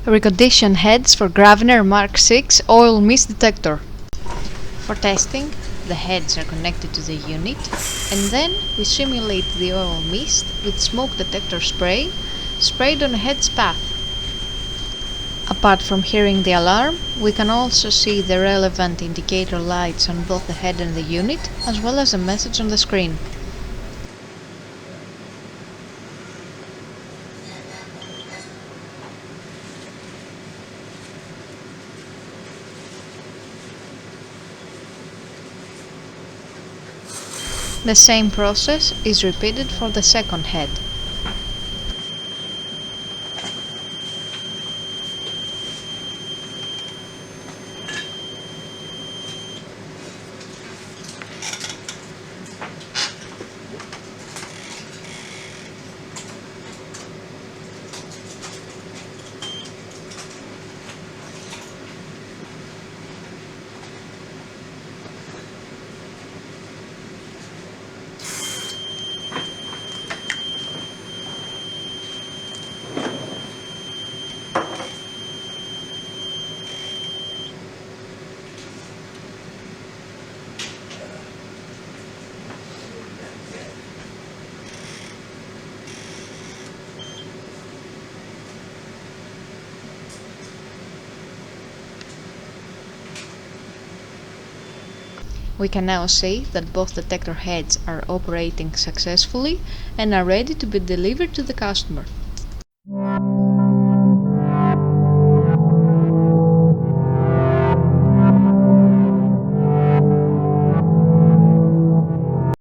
Recondition heads for Gravner Mark 6 oil mist detector. For testing, the heads are connected to the unit, and then we simulate the oil mist with smoke detector spray sprayed on a head's path. Apart from hearing the alarm, we can also see the relevant indicator lights on both the head and the unit, as well as a message on the screen. The same process is repeated for the second head. We can now see that both detector heads are operating successfully and are ready to be delivered to the customer.